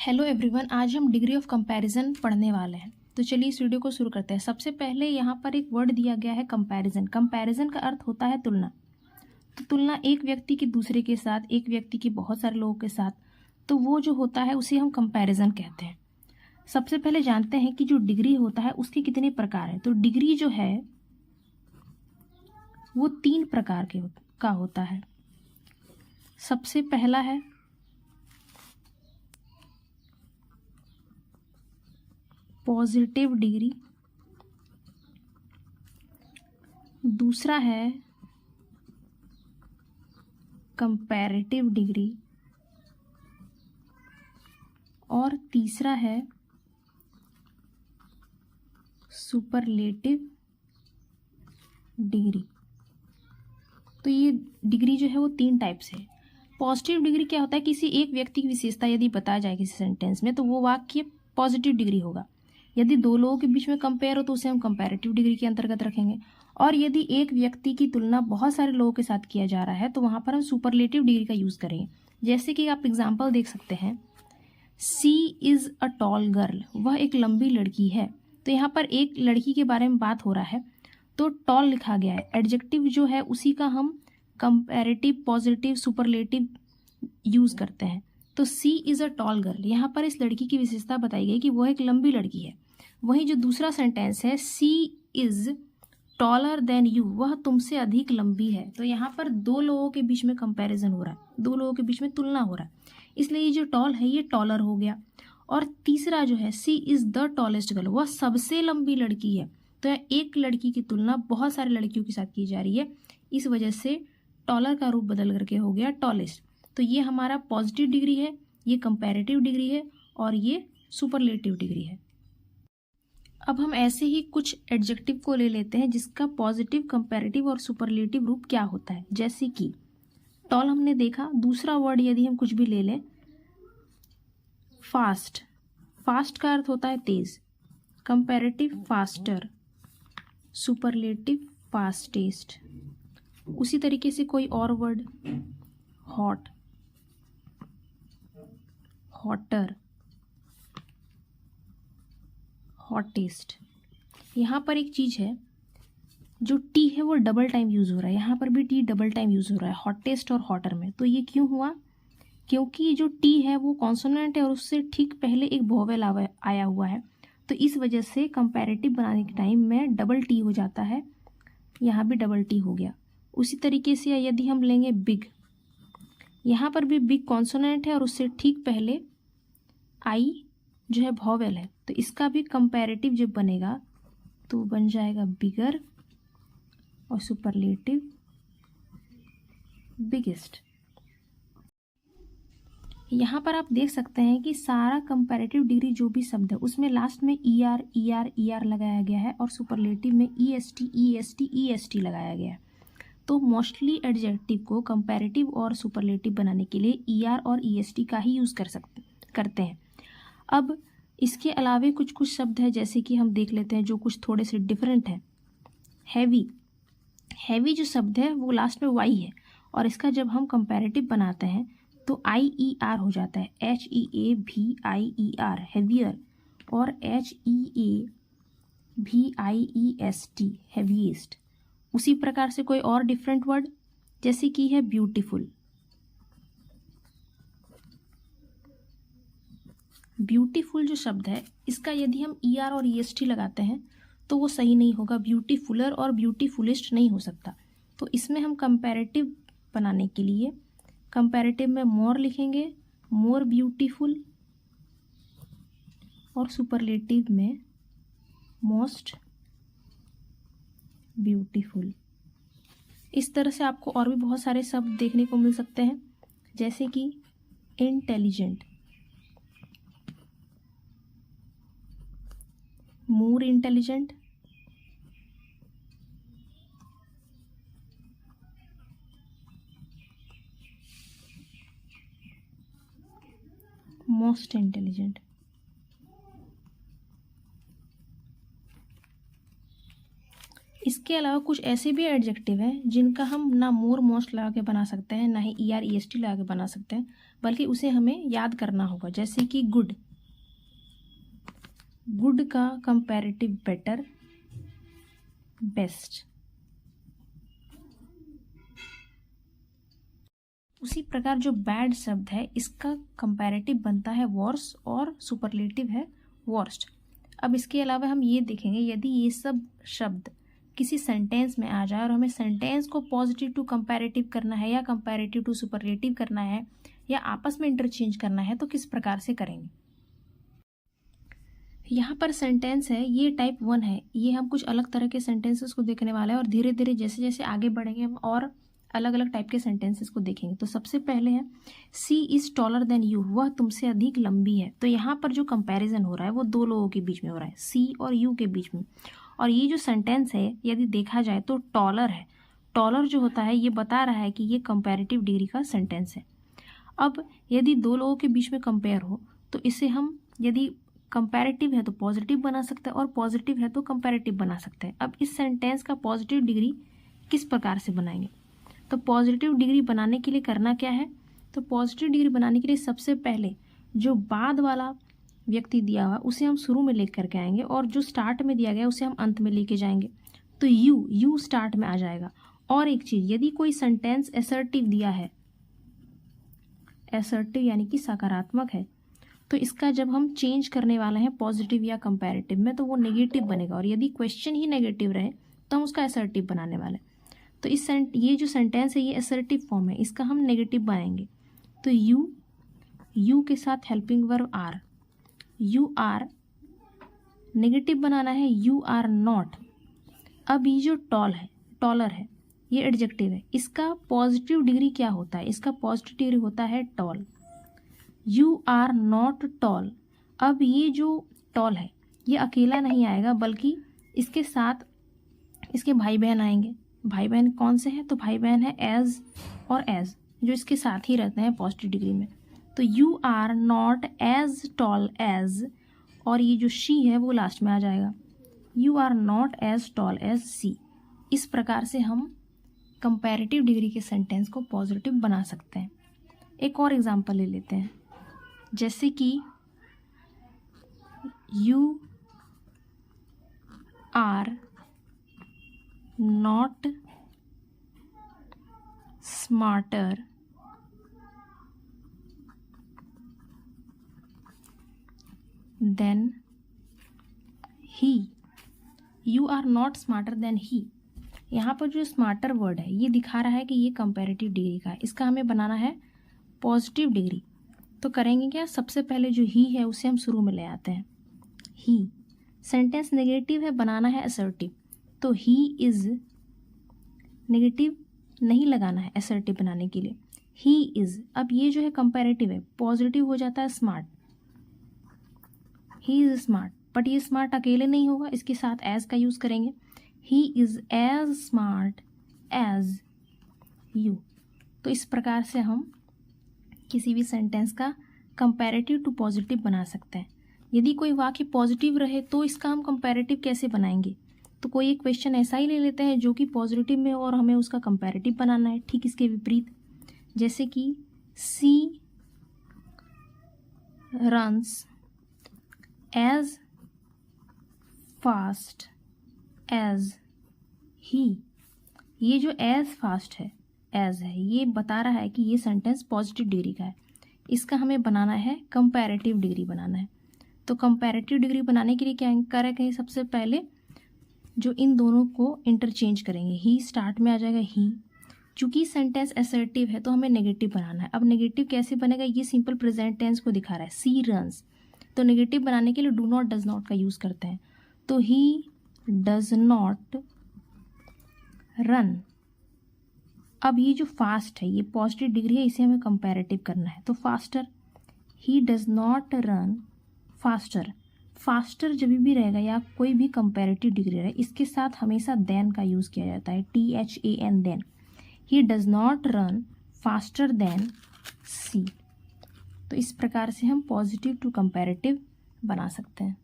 Hello everyone, आज हम degree of comparison पढ़ने वाले हैं। तो चलिए इस वीडियो को शुरू करते हैं। सबसे पहले यहाँ पर एक वर्ड दिया गया है कंपैरिजन। कंपैरिजन का अर्थ होता है तुलना। तो तुलना एक व्यक्ति की दूसरे के साथ, एक व्यक्ति की बहुत सारे लोगों के साथ, तो वो जो होता है उसे हम कंपैरिजन कहते हैं। सबसे पहले जानते हैं कि जो डिग्री होता है उसके कितने प्रकार हैं। तो डिग्री जो है वो 3 प्रकार का होता है। सबसे पहला है पॉजिटिव डिग्री, दूसरा है कंपैरेटिव डिग्री और तीसरा है सुपरलेटिव डिग्री। तो ये डिग्री जो है वो 3 टाइप से है। पॉजिटिव डिग्री क्या होता है? किसी एक व्यक्ति की विशेषता यदि बताया जाए किसी सेंटेंस में तो वो वाक्य पॉजिटिव डिग्री होगा। यदि 2 लोगों के बीच में कंपेयर हो तो उसे हम कंपैरेटिव डिग्री के अंतर्गत रखेंगे। और यदि एक व्यक्ति की तुलना बहुत सारे लोगों के साथ किया जा रहा है तो वहाँ पर हम सुपरलेटिव डिग्री का यूज़ करेंगे। जैसे कि आप एग्जाम्पल देख सकते हैं, सी इज़ अ टॉल गर्ल, वह एक लंबी लड़की है। तो यहाँ पर एक लड़की के बारे में बात हो रहा है तो टॉल लिखा गया है। एडजेक्टिव जो है उसी का हम कंपैरेटिव, पॉजिटिव, सुपरलेटिव यूज़ करते हैं। तो सी इज़ अ टॉल गर्ल, यहाँ पर इस लड़की की विशेषता बताई गई कि वह एक लंबी लड़की है। वहीं जो दूसरा सेंटेंस है, सी इज़ टॉलर देन यू, वह तुमसे अधिक लंबी है। तो यहाँ पर 2 लोगों के बीच में कंपैरिजन हो रहा है, 2 लोगों के बीच में तुलना हो रहा है, इसलिए ये जो टॉल है ये टॉलर हो गया। और तीसरा जो है, सी इज़ द टॉलेस्ट गर्ल, वह सबसे लंबी लड़की है। तो एक लड़की की तुलना बहुत सारी लड़कियों के साथ की जा रही है, इस वजह से टॉलर का रूप बदल करके हो गया टॉलेस्ट। तो ये हमारा पॉजिटिव डिग्री है, ये कंपैरेटिव डिग्री है और ये सुपरलेटिव डिग्री है। अब हम ऐसे ही कुछ एडजेक्टिव को ले लेते हैं जिसका पॉजिटिव, कंपैरेटिव और सुपरलेटिव रूप क्या होता है। जैसे कि टॉल हमने देखा, दूसरा वर्ड यदि हम कुछ भी ले लें, फास्ट, फास्ट का अर्थ होता है तेज, कंपैरेटिव फास्टर, सुपरलेटिव फास्टेस्ट। उसी तरीके से कोई और वर्ड, हॉट, हॉटर, हॉटेस्ट। यहाँ पर एक चीज़ है, जो टी है वो डबल टाइम यूज़ हो रहा है, यहाँ पर भी टी डबल टाइम यूज़ हो रहा है हॉटेस्ट और हॉटर में। तो ये क्यों हुआ? क्योंकि जो टी है वो कॉन्सोनेंट है और उससे ठीक पहले एक वोवेल आया हुआ है, तो इस वजह से कंपैरेटिव बनाने के टाइम में डबल टी हो जाता है, यहाँ भी डबल टी हो गया। उसी तरीके से यदि हम लेंगे बिग, यहाँ पर भी बिग कॉन्सोनेंट है और उससे ठीक पहले आई जो है वोवेल है, तो इसका भी कंपैरेटिव जब बनेगा तो बन जाएगा बिगर और सुपरलेटिव बिगेस्ट। यहाँ पर आप देख सकते हैं कि सारा कंपैरेटिव डिग्री जो भी शब्द है उसमें लास्ट में ER लगाया गया है और सुपरलेटिव में EST लगाया गया है। तो मोस्टली एडजेक्टिव को कंपैरेटिव और सुपरलेटिव बनाने के लिए ER और EST का ही यूज़ करते हैं। अब इसके अलावे कुछ कुछ शब्द है, जैसे कि हम देख लेते हैं जो कुछ थोड़े से डिफरेंट है। हैवी, हैवी जो शब्द है वो लास्ट में वाई है और इसका जब हम कंपैरेटिव बनाते हैं तो IER हो जाता है, HEAVIER हैवियर, और HEAVIEST हैवीएस्ट। उसी प्रकार से कोई और डिफरेंट वर्ड, जैसे कि है ब्यूटीफुल, ब्यूटीफुल जो शब्द है इसका यदि हम ER और EST लगाते हैं तो वो सही नहीं होगा, ब्यूटीफुलर और ब्यूटीफुलिस्ट नहीं हो सकता। तो इसमें हम कंपैरेटिव बनाने के लिए कंपैरेटिव में मोर लिखेंगे, मोर ब्यूटीफुल, और सुपरलेटिव में मोस्ट ब्यूटीफुल। इस तरह से आपको और भी बहुत सारे शब्द देखने को मिल सकते हैं, जैसे कि intelligent, more intelligent, most intelligent. इसके अलावा कुछ ऐसे भी एडजेक्टिव हैं जिनका हम ना मोर मोस्ट लगा के बना सकते हैं, ना ही ER EST लगा के बना सकते हैं, बल्कि उसे हमें याद करना होगा। जैसे कि गुड, गुड का कंपैरेटिव बेटर, बेस्ट। उसी प्रकार जो बैड शब्द है इसका कंपैरेटिव बनता है वर्स और सुपरलेटिव है वर्स्ट। अब इसके अलावा हम ये देखेंगे, यदि ये सब शब्द किसी सेंटेंस में आ जाए और हमें सेंटेंस को पॉजिटिव टू कंपैरेटिव करना है या कंपैरेटिव टू सुपरलेटिव करना है या आपस में इंटरचेंज करना है, तो किस प्रकार से करेंगे। यहाँ पर सेंटेंस है, ये टाइप 1 है। ये हम कुछ अलग तरह के सेंटेंसेस को देखने वाले हैं और धीरे धीरे जैसे जैसे आगे बढ़ेंगे हम और अलग अलग टाइप के सेंटेंसेस को देखेंगे। तो सबसे पहले है सी इज़ टॉलर देन यू, वह तुमसे अधिक लंबी है। तो यहाँ पर जो कंपैरिजन हो रहा है वो दो लोगों के बीच में हो रहा है, सी और यू के बीच में। और ये जो सेंटेंस है यदि देखा जाए तो टॉलर है। टॉलर जो होता है ये बता रहा है कि ये कंपैरेटिव डिग्री का सेंटेंस है। अब यदि दो लोगों के बीच में कंपेयर हो तो इसे हम यदि कंपैरेटिव है तो पॉजिटिव बना सकते हैं और पॉजिटिव है तो कंपैरेटिव बना सकते हैं। अब इस सेंटेंस का पॉजिटिव डिग्री किस प्रकार से बनाएंगे, तो पॉजिटिव डिग्री बनाने के लिए करना क्या है, तो पॉजिटिव डिग्री बनाने के लिए सबसे पहले जो बाद वाला व्यक्ति दिया हुआ उसे हम शुरू में लेकर के आएंगे और जो स्टार्ट में दिया गया उसे हम अंत में लेके जाएंगे। तो यू स्टार्ट में आ जाएगा। और एक चीज़, यदि कोई सेंटेंस असर्टिव दिया है, असर्टिव यानी कि सकारात्मक है, तो इसका जब हम चेंज करने वाले हैं पॉजिटिव या कंपैरेटिव में तो वो नेगेटिव बनेगा। और यदि क्वेश्चन ही नेगेटिव रहे तो हम उसका असर्टिव बनाने वाले हैं। तो ये जो सेंटेंस है ये असर्टिव फॉर्म है, इसका हम नेगेटिव बनाएंगे। तो यू के साथ helping verb are, you are negative बनाना है, यू आर नॉट। अब ये जो टॉलर है ये एडजेक्टिव है, इसका पॉजिटिव डिग्री क्या होता है, इसका पॉजिटिव डिग्री होता है tall. You are not tall. अब ये जो टॉल है ये अकेला नहीं आएगा बल्कि इसके साथ इसके भाई बहन आएंगे। भाई बहन कौन से हैं, तो भाई बहन है एज और एज, जो इसके साथ ही रहते हैं पॉजिटिव डिग्री में। तो you are not as tall as, और ये जो शी है वो लास्ट में आ जाएगा, you are not as tall as she. इस प्रकार से हम कंपैरेटिव डिग्री के सेंटेंस को पॉजिटिव बना सकते हैं। एक और एग्जांपल ले लेते हैं, जैसे कि you are not smarter than he, you are not smarter than he. यहाँ पर जो स्मार्टर वर्ड है ये दिखा रहा है कि ये कंपैरेटिव डिग्री का है, इसका हमें बनाना है पॉजिटिव डिग्री। तो करेंगे क्या, सबसे पहले जो ही है उसे हम शुरू में ले आते हैं। ही सेंटेंस नेगेटिव है, बनाना है असर्टिव, तो ही इज़ नेगेटिव नहीं लगाना है असर्टिव बनाने के लिए, ही इज़। अब ये जो है कंपैरेटिव है, पॉजिटिव हो जाता है smart, he is smart. But ये स्मार्ट अकेले नहीं होगा, इसके साथ एज का यूज़ करेंगे, he is as smart as you. तो इस प्रकार से हम किसी भी सेंटेंस का कंपैरेटिव टू पॉजिटिव बना सकते हैं। यदि कोई वाक्य पॉजिटिव रहे तो इसका हम कंपैरेटिव कैसे बनाएंगे, तो कोई एक क्वेश्चन ऐसा ही ले लेते हैं जो कि पॉजिटिव में हो और हमें उसका कंपैरेटिव बनाना है। ठीक इसके विपरीत, जैसे कि she runs as fast as he. ये जो एज फास्ट है, एज है, ये बता रहा है कि ये सेंटेंस पॉजिटिव डिग्री का है, इसका हमें बनाना है कंपैरेटिव डिग्री बनाना है। तो कंपैरेटिव डिग्री बनाने के लिए क्या करेंगे, सबसे पहले जो इन दोनों को इंटरचेंज करेंगे, ही स्टार्ट में आ जाएगा ही। चूंकि सेंटेंस असर्टिव है तो हमें नेगेटिव बनाना है। अब नेगेटिव कैसे बनेगा, ये सिंपल प्रेजेंट टेंस को दिखा रहा है, सी रन्स। तो नेगेटिव बनाने के लिए डू नॉट डज नॉट का यूज़ करते हैं, तो ही डज नॉट रन। अब ये जो फास्ट है ये पॉजिटिव डिग्री है, इसे हमें कंपैरेटिव करना है, तो faster, he does not run faster. Faster जब भी रहेगा या कोई भी कंपैरेटिव डिग्री रहे, इसके साथ हमेशा देन का यूज़ किया जाता है, THAN than. He does not run faster than she. तो इस प्रकार से हम पॉजिटिव टू कंपैरेटिव बना सकते हैं।